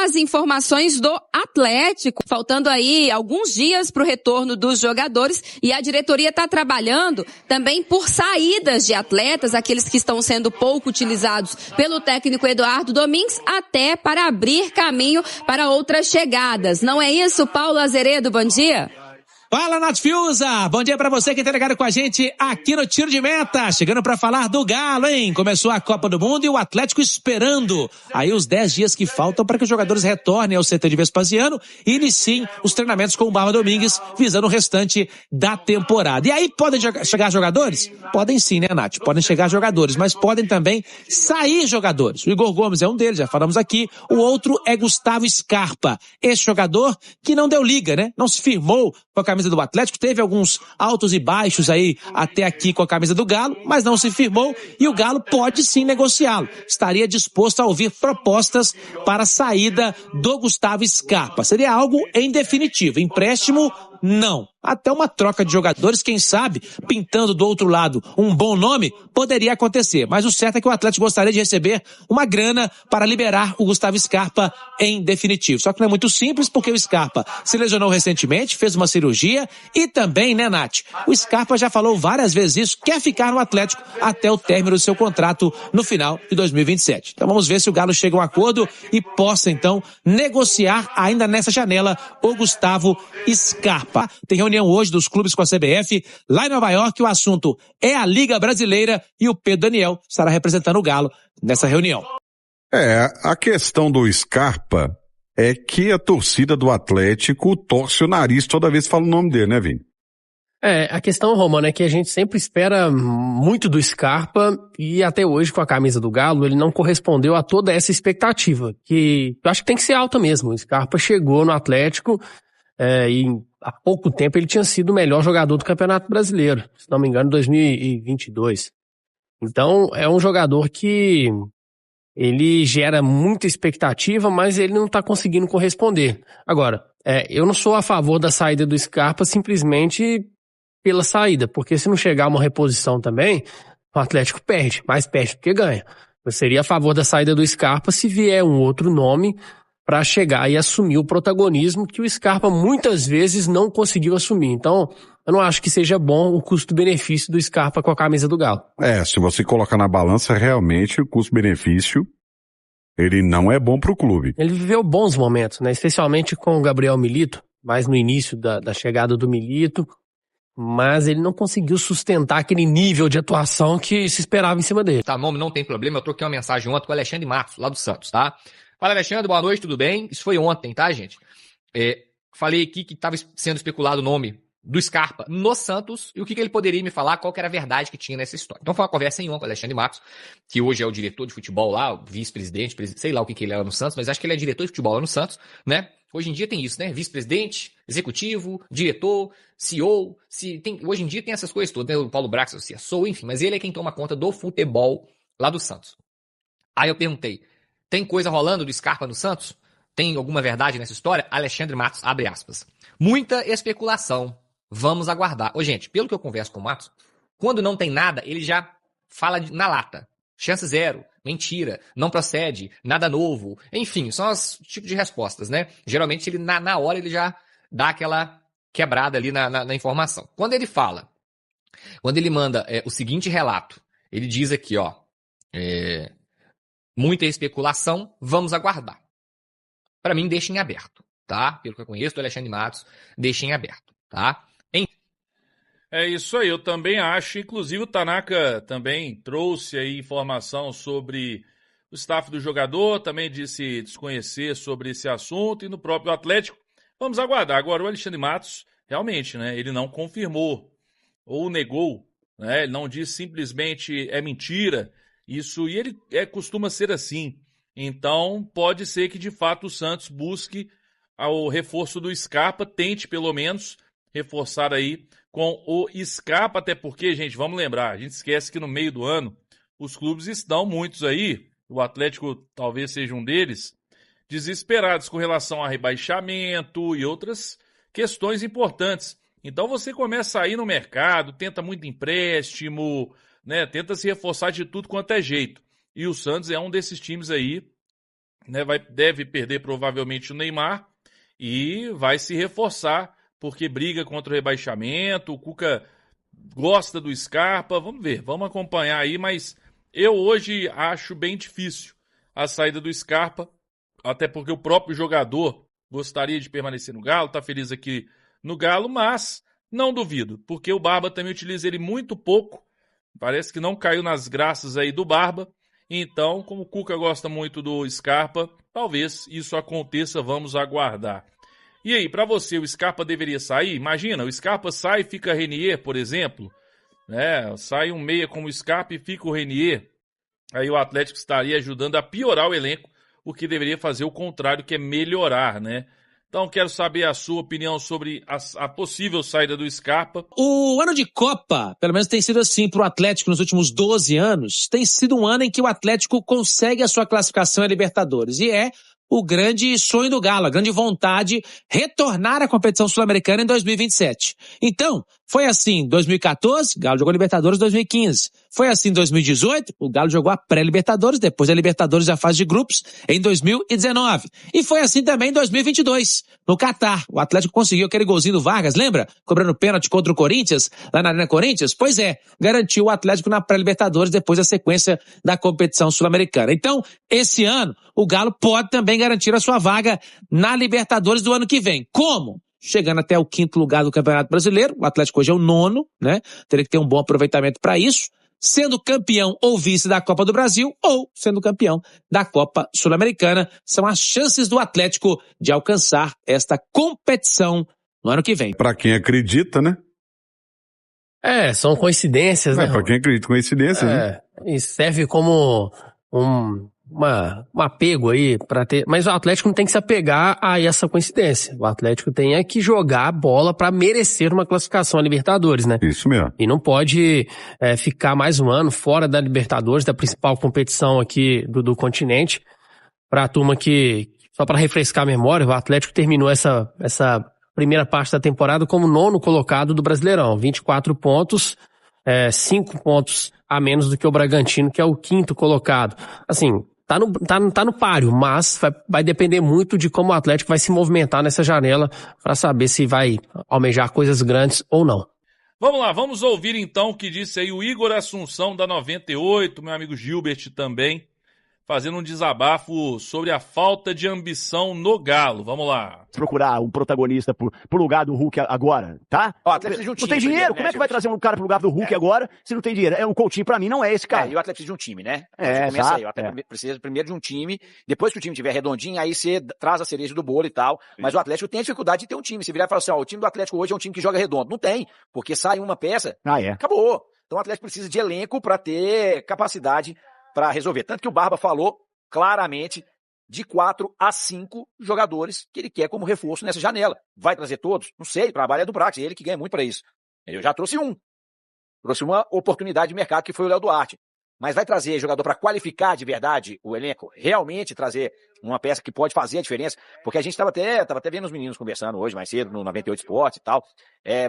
as informações do Atlético, faltando aí alguns dias para o retorno dos jogadores, e a diretoria está trabalhando também por saídas de atletas, aqueles que estão sendo pouco utilizados pelo técnico Eduardo Domingues, até para abrir caminho para outras chegadas. Não é isso, Paulo Azeredo? Bom dia. Fala, Nath Fiuza! Bom dia pra você que tá ligado com a gente aqui no Tiro de Meta, chegando pra falar do Galo, hein? Começou a Copa do Mundo e o Atlético esperando aí os 10 dias que faltam para que os jogadores retornem ao CT de Vespasiano e iniciem os treinamentos com o Barba Domingues, visando o restante da temporada. E aí podem chegar jogadores? Podem sim, né, Nath? Podem chegar jogadores, mas podem também sair jogadores. O Igor Gomes é um deles, já falamos aqui. O outro é Gustavo Scarpa, esse jogador que não deu liga, né? Não se firmou com a camisa do Atlético, teve alguns altos e baixos aí até aqui com a camisa do Galo, mas não se firmou e o Galo pode sim negociá-lo. Estaria disposto a ouvir propostas para a saída do Gustavo Scarpa. Seria algo em definitivo. Empréstimo, não. Até uma troca de jogadores, quem sabe, pintando do outro lado um bom nome, poderia acontecer. Mas o certo é que o Atlético gostaria de receber uma grana para liberar o Gustavo Scarpa em definitivo. Só que não é muito simples, porque o Scarpa se lesionou recentemente, fez uma cirurgia e também, né, Nath? O Scarpa já falou várias vezes isso, quer ficar no Atlético até o término do seu contrato no final de 2027. Então vamos ver se o Galo chega a um acordo e possa, então, negociar ainda nessa janela o Gustavo Scarpa. Tem reunião hoje dos clubes com a CBF lá em Nova York. O assunto é a Liga Brasileira e o Pedro Daniel estará representando o Galo nessa reunião. A questão do Scarpa é que a torcida do Atlético torce o nariz toda vez que fala o nome dele, né, Vini? A questão, Romano, é que a gente sempre espera muito do Scarpa e até hoje com a camisa do Galo ele não correspondeu a toda essa expectativa, que eu acho que tem que ser alta mesmo. O Scarpa chegou no Atlético e há pouco tempo ele tinha sido o melhor jogador do Campeonato Brasileiro, se não me engano, em 2022. Então, é um jogador que ele gera muita expectativa, mas ele não está conseguindo corresponder. Agora, eu não sou a favor da saída do Scarpa simplesmente pela saída, porque se não chegar uma reposição também, o Atlético perde, mais perde do que ganha. Eu seria a favor da saída do Scarpa se vier um outro nome para chegar e assumir o protagonismo que o Scarpa muitas vezes não conseguiu assumir. Então, eu não acho que seja bom o custo-benefício do Scarpa com a camisa do Galo. Se você colocar na balança, realmente o custo-benefício, ele não é bom pro clube. Ele viveu bons momentos, né? Especialmente com o Gabriel Milito, mais no início da chegada do Milito, mas ele não conseguiu sustentar aquele nível de atuação que se esperava em cima dele. Tá, nome não tem problema, eu troquei uma mensagem ontem com o Alexandre Matos, lá do Santos, tá? Fala, Alexandre, boa noite, tudo bem? Isso foi ontem, tá, gente? Falei aqui que estava sendo especulado o nome do Scarpa no Santos e o que ele poderia me falar, qual que era a verdade que tinha nessa história. Então foi uma conversa em on com o Alexandre Matos, que hoje é o diretor de futebol lá, o vice-presidente, sei lá o que ele era no Santos, mas acho que ele é diretor de futebol lá no Santos, né? Hoje em dia tem isso, né? Vice-presidente, executivo, diretor, CEO, hoje em dia tem essas coisas todas, né? O Paulo Brax, o CSO, enfim, mas ele é quem toma conta do futebol lá do Santos. Aí eu perguntei, tem coisa rolando do Scarpa no Santos? Tem alguma verdade nessa história? Alexandre Matos, abre aspas. Muita especulação. Vamos aguardar. Gente, pelo que eu converso com o Matos, quando não tem nada, ele já fala na lata. Chance zero, mentira, não procede, nada novo. Enfim, são os tipos de respostas, né? Geralmente, ele na hora, ele já dá aquela quebrada ali na informação. Quando ele manda o seguinte relato, ele diz aqui, ó, muita especulação, vamos aguardar. Para mim, deixa em aberto, tá? Pelo que eu conheço do Alexandre Matos, deixa em aberto, tá? É isso aí, eu também acho. Inclusive, o Tanaka também trouxe aí informação sobre o staff do jogador, também disse desconhecer sobre esse assunto e no próprio Atlético. Vamos aguardar. Agora, o Alexandre Matos, realmente, né? Ele não confirmou ou negou, né? Ele não disse simplesmente é mentira. Isso, e ele costuma ser assim. Então, pode ser que, de fato, o Santos busque o reforço do Scarpa, tente, pelo menos, reforçar aí com o Scarpa, até porque, gente, vamos lembrar, a gente esquece que no meio do ano, os clubes estão, muitos aí, o Atlético talvez seja um deles, desesperados com relação a rebaixamento e outras questões importantes. Então, você começa a ir no mercado, tenta muito empréstimo, né? Tenta se reforçar de tudo quanto é jeito. E o Santos é um desses times aí né? Deve perder provavelmente o Neymar e vai se reforçar, porque briga contra o rebaixamento. O Cuca gosta do Scarpa. Vamos ver, vamos acompanhar aí, mas eu hoje acho bem difícil a saída do Scarpa, até porque o próprio jogador gostaria de permanecer no Galo, tá feliz aqui no Galo, mas não duvido, porque o Barba também utiliza ele muito pouco, parece que não caiu nas graças aí do Barba. Então, como o Cuca gosta muito do Scarpa, talvez isso aconteça, vamos aguardar. E aí, para você, o Scarpa deveria sair? Imagina, o Scarpa sai e fica Renier, por exemplo, né? Sai um meia como o Scarpa e fica o Renier. Aí o Atlético estaria ajudando a piorar o elenco, o que deveria fazer o contrário, que é melhorar, né? Então, quero saber a sua opinião sobre a possível saída do Scarpa. O ano de Copa, pelo menos tem sido assim para o Atlético nos últimos 12 anos, tem sido um ano em que o Atlético consegue a sua classificação à Libertadores. E é o grande sonho do Galo, a grande vontade, retornar à competição sul-americana em 2027. Então, foi assim em 2014, o Galo jogou Libertadores em 2015. Foi assim em 2018, o Galo jogou a pré-Libertadores, depois da Libertadores da fase de grupos, em 2019. E foi assim também em 2022, no Catar. O Atlético conseguiu aquele golzinho do Vargas, lembra? Cobrando pênalti contra o Corinthians, lá na Arena Corinthians? Pois é, garantiu o Atlético na pré-Libertadores depois da sequência da competição sul-americana. Então, esse ano, o Galo pode também garantir a sua vaga na Libertadores do ano que vem. Como? Chegando até o 5º lugar do Campeonato Brasileiro. O Atlético hoje é o 9º, né? Teria que ter um bom aproveitamento para isso. Sendo campeão ou vice da Copa do Brasil ou sendo campeão da Copa Sul-Americana. São as chances do Atlético de alcançar esta competição no ano que vem. Para quem acredita, né? São coincidências, né? Para quem acredita, coincidências, né? E serve como um apego aí para ter, mas o Atlético não tem que se apegar a essa coincidência. O Atlético tem que jogar a bola para merecer uma classificação à Libertadores, né? Isso mesmo. E não pode ficar mais um ano fora da Libertadores, da principal competição aqui do continente. Para a turma que, só para refrescar a memória, o Atlético terminou essa primeira parte da temporada como 9º colocado do Brasileirão, 24 pontos, 5 pontos a menos do que o Bragantino, que é o 5º colocado. Assim, tá no páreo, mas vai depender muito de como o Atlético vai se movimentar nessa janela para saber se vai almejar coisas grandes ou não. Vamos lá, vamos ouvir então o que disse aí o Igor Assunção da 98, meu amigo Gilbert também, fazendo um desabafo sobre a falta de ambição no Galo. Vamos lá. Procurar um protagonista pro lugar do Hulk agora, tá? Ó, o Atlético precisa de um time. Não tem dinheiro? Né, como é que vai trazer um cara pro lugar do Hulk agora se não tem dinheiro? Um Coutinho pra mim não é esse cara. E o Atlético precisa de um time, né? Começa aí. O Atlético precisa primeiro de um time, depois que o time estiver redondinho, aí você traz a cereja do bolo e tal. Mas o Atlético tem dificuldade de ter um time. Se virar e falar assim, ó, o time do Atlético hoje é um time que joga redondo. Não tem, porque sai uma peça, acabou. Então o Atlético precisa de elenco pra ter capacidade pra resolver. Tanto que o Barba falou claramente de 4 a 5 jogadores que ele quer como reforço nessa janela. Vai trazer todos? Não sei, o trabalho é do Brax, ele que ganha muito para isso. Eu já trouxe um. Trouxe uma oportunidade de mercado que foi o Léo Duarte. Mas vai trazer jogador para qualificar de verdade o elenco, realmente trazer uma peça que pode fazer a diferença, porque a gente estava até vendo os meninos conversando hoje, mais cedo, no 98 Esportes e tal.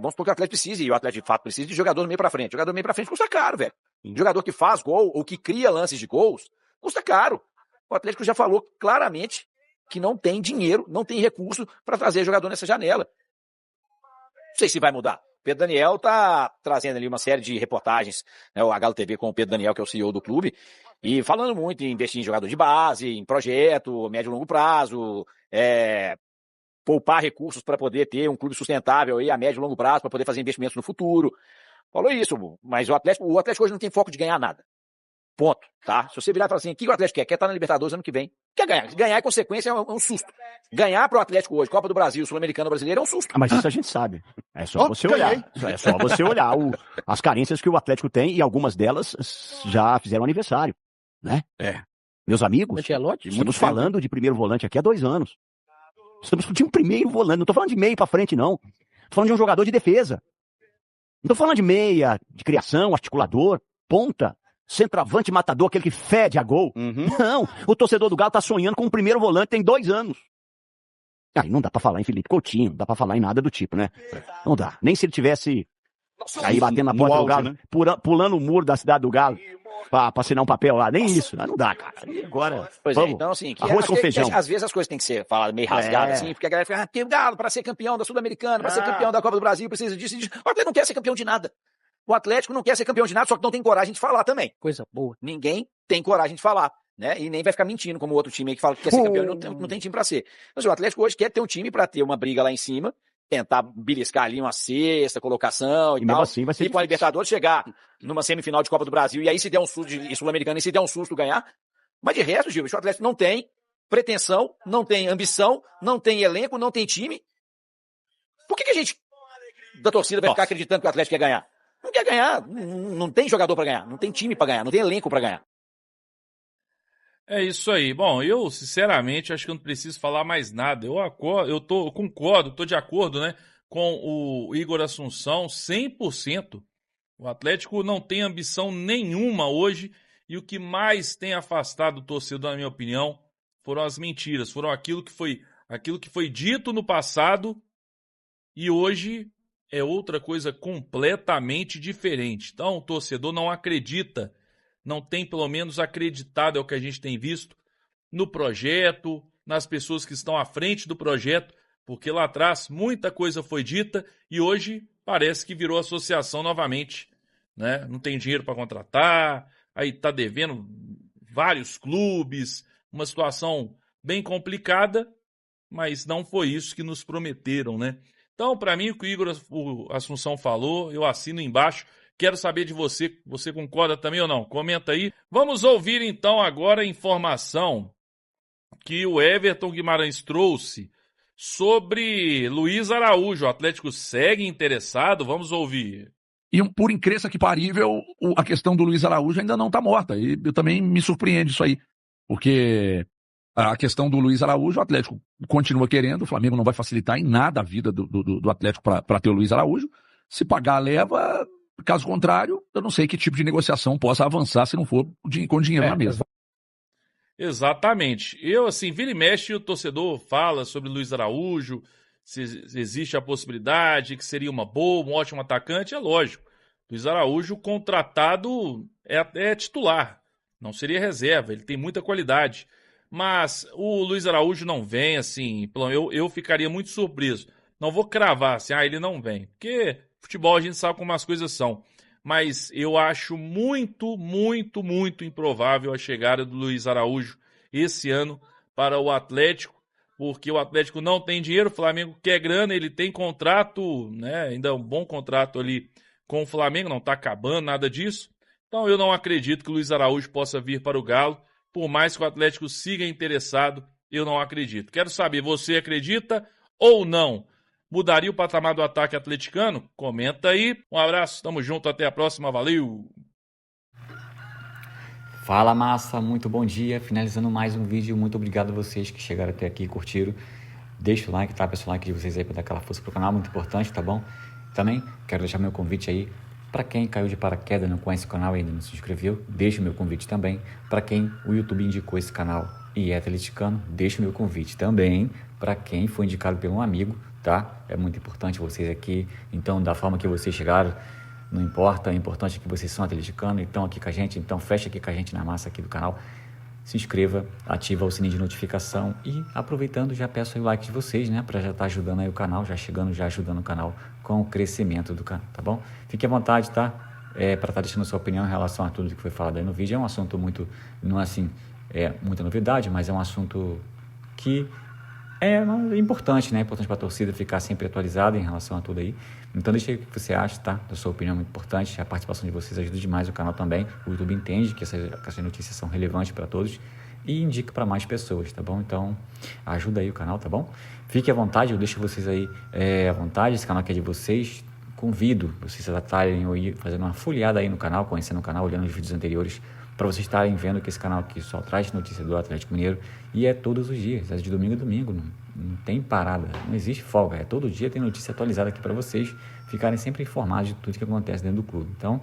Vamos supor que o Atlético precise, e o Atlético de fato precisa de jogador do meio para frente. Jogador do meio para frente custa caro, velho. Jogador que faz gol ou que cria lances de gols, custa caro. O Atlético já falou claramente que não tem dinheiro, não tem recurso para trazer jogador nessa janela. Não sei se vai mudar. Pedro Daniel tá trazendo ali uma série de reportagens, né, o Galo TV com o Pedro Daniel, que é o CEO do clube, e falando muito em investir em jogador de base, em projeto, médio e longo prazo, poupar recursos para poder ter um clube sustentável aí a médio e longo prazo, para poder fazer investimentos no futuro. Falou isso, mas o Atlético hoje não tem foco de ganhar nada. Ponto, tá? Se você virar e falar assim, o que o Atlético quer? Quer estar na Libertadores ano que vem. Quer ganhar. Ganhar, em consequência, é um susto. Ganhar pro Atlético hoje, Copa do Brasil, Sul-Americano, Brasileiro, é um susto. Mas isso a gente sabe. É só você olhar. É só você olhar as carências que o Atlético tem, e algumas delas já fizeram aniversário, né? Meus amigos, estamos falando de primeiro volante aqui há 2 anos. Estamos de um primeiro volante. Não estou falando de meio para frente, não. Estou falando de um jogador de defesa. Não estou falando de meia, de criação, articulador, ponta. Centroavante, matador, aquele que fede a gol. Não, o torcedor do Galo tá sonhando com o primeiro volante tem 2 anos. Aí não dá pra falar em Felipe Coutinho, não dá pra falar em nada do tipo, né? Não dá. Nem se ele tivesse aí batendo na porta do Galo, né? Pulando o muro da cidade do Galo. pra assinar um papel lá, nem isso, não dá, cara. E agora, vamos, então assim, arroz com feijão. Às vezes as coisas têm que ser faladas meio rasgadas, assim, porque a galera fica, o Galo, para ser campeão da Sul-Americana, para ser campeão da Copa do Brasil, precisa disso e disso. O Atlético não quer ser campeão de nada. O Atlético não quer ser campeão de nada, só que não tem coragem de falar também. Coisa boa. Ninguém tem coragem de falar, né? E nem vai ficar mentindo como o outro time aí que fala que quer ser campeão e não tem time pra ser. Então, assim, o Atlético hoje quer ter um time pra ter uma briga lá em cima, tentar beliscar ali uma sexta colocação e tal. Assim vai ser e com a Libertadores chegar numa semifinal de Copa do Brasil e aí se der um susto de Sul-Americana e se der um susto ganhar. Mas de resto, Gil, o Atlético não tem pretensão, não tem ambição, não tem elenco, não tem time. Por que a gente da torcida vai ficar acreditando que o Atlético quer ganhar? Não quer ganhar, não tem jogador pra ganhar, não tem time pra ganhar, não tem elenco pra ganhar. É isso aí. Bom, eu sinceramente acho que eu não preciso falar mais nada. Eu concordo, tô de acordo, né, com o Igor Assunção 100%. O Atlético não tem ambição nenhuma hoje e o que mais tem afastado o torcedor, na minha opinião, foram as mentiras, foram aquilo que foi dito no passado e hoje é outra coisa completamente diferente. Então, o torcedor não acredita, não tem pelo menos acreditado, é o que a gente tem visto, no projeto, nas pessoas que estão à frente do projeto, porque lá atrás muita coisa foi dita e hoje parece que virou associação novamente, né? Não tem dinheiro para contratar, aí está devendo vários clubes, uma situação bem complicada, mas não foi isso que nos prometeram, né? Então, para mim, o que o Assunção falou, eu assino embaixo. Quero saber de você, você concorda também ou não? Comenta aí. Vamos ouvir, então, agora a informação que o Everton Guimarães trouxe sobre Luiz Araújo. O Atlético segue interessado? Vamos ouvir. E por incrível que parível, a questão do Luiz Araújo ainda não está morta. E eu também me surpreende isso aí, porque a questão do Luiz Araújo, o Atlético continua querendo, o Flamengo não vai facilitar em nada a vida do Atlético para ter o Luiz Araújo. Se pagar, leva. Caso contrário, eu não sei que tipo de negociação possa avançar se não for com dinheiro na mesa. Exatamente. Eu, assim, vira e mexe, o torcedor fala sobre Luiz Araújo, se existe a possibilidade que seria uma boa, um ótimo atacante, é lógico. Luiz Araújo, contratado, é titular, não seria reserva, ele tem muita qualidade. Mas o Luiz Araújo não vem, assim, eu ficaria muito surpreso. Não vou cravar assim, ele não vem. Porque futebol a gente sabe como as coisas são. Mas eu acho muito, muito, muito improvável a chegada do Luiz Araújo esse ano para o Atlético, porque o Atlético não tem dinheiro, o Flamengo quer grana, ele tem contrato, né, ainda um bom contrato ali com o Flamengo, não está acabando, nada disso. Então eu não acredito que o Luiz Araújo possa vir para o Galo. Por mais que o Atlético siga interessado, eu não acredito. Quero saber, você acredita ou não? Mudaria o patamar do ataque atleticano? Comenta aí. Um abraço, tamo junto, até a próxima, valeu! Fala, massa, muito bom dia. Finalizando mais um vídeo, muito obrigado a vocês que chegaram até aqui e curtiram. Deixa o like, tá, pessoal? O like de vocês aí para dar aquela força pro canal, muito importante, tá bom? Também quero deixar meu convite aí. Para quem caiu de paraquedas, não conhece o canal e ainda não se inscreveu, deixa o meu convite também. Para quem o YouTube indicou esse canal e é atleticano, deixa o meu convite também. Para quem foi indicado por um amigo, tá? É muito importante vocês aqui. Então, da forma que vocês chegaram, não importa. O importante é que vocês são atleticanos e estão aqui com a gente. Então, fecha aqui com a gente na massa aqui do canal. Se inscreva, ativa o sininho de notificação e, aproveitando, já peço aí o like de vocês, né? Para já estar ajudando aí o canal, já chegando, já ajudando o canal com o crescimento do canal, tá bom? Fique à vontade, tá? Para estar deixando sua opinião em relação a tudo que foi falado aí no vídeo. É um assunto muito, não é assim, muita novidade, mas é um assunto que é importante, né? É importante para a torcida ficar sempre atualizada em relação a tudo aí. Então deixa aí o que você acha, tá? Da sua opinião é muito importante. A participação de vocês ajuda demais o canal também. O YouTube entende que essas notícias são relevantes para todos e indica para mais pessoas, tá bom? Então ajuda aí o canal, tá bom? Fique à vontade, eu deixo vocês aí à vontade. Esse canal aqui é de vocês. Convido vocês a estarem fazendo uma folheada aí no canal, conhecendo o canal, olhando os vídeos anteriores, para vocês estarem vendo que esse canal aqui só traz notícias do Atlético Mineiro e é todos os dias, é de domingo a domingo, não tem parada, não existe folga, todo dia tem notícia atualizada aqui para vocês ficarem sempre informados de tudo que acontece dentro do clube. Então,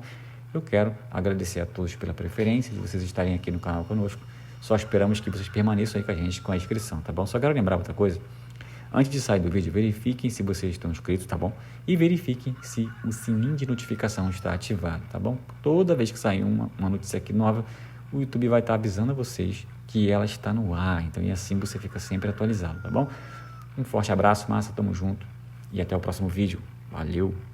eu quero agradecer a todos pela preferência de vocês estarem aqui no canal conosco, só esperamos que vocês permaneçam aí com a gente com a inscrição, tá bom? Só quero lembrar outra coisa, Antes de sair do vídeo, verifiquem se vocês estão inscritos, tá bom? E verifiquem se o sininho de notificação está ativado, tá bom? Toda vez que sair uma notícia aqui nova, o YouTube vai estar avisando a vocês que ela está no ar. Então, e assim você fica sempre atualizado, tá bom? Um forte abraço, massa, tamo junto. E até o próximo vídeo. Valeu!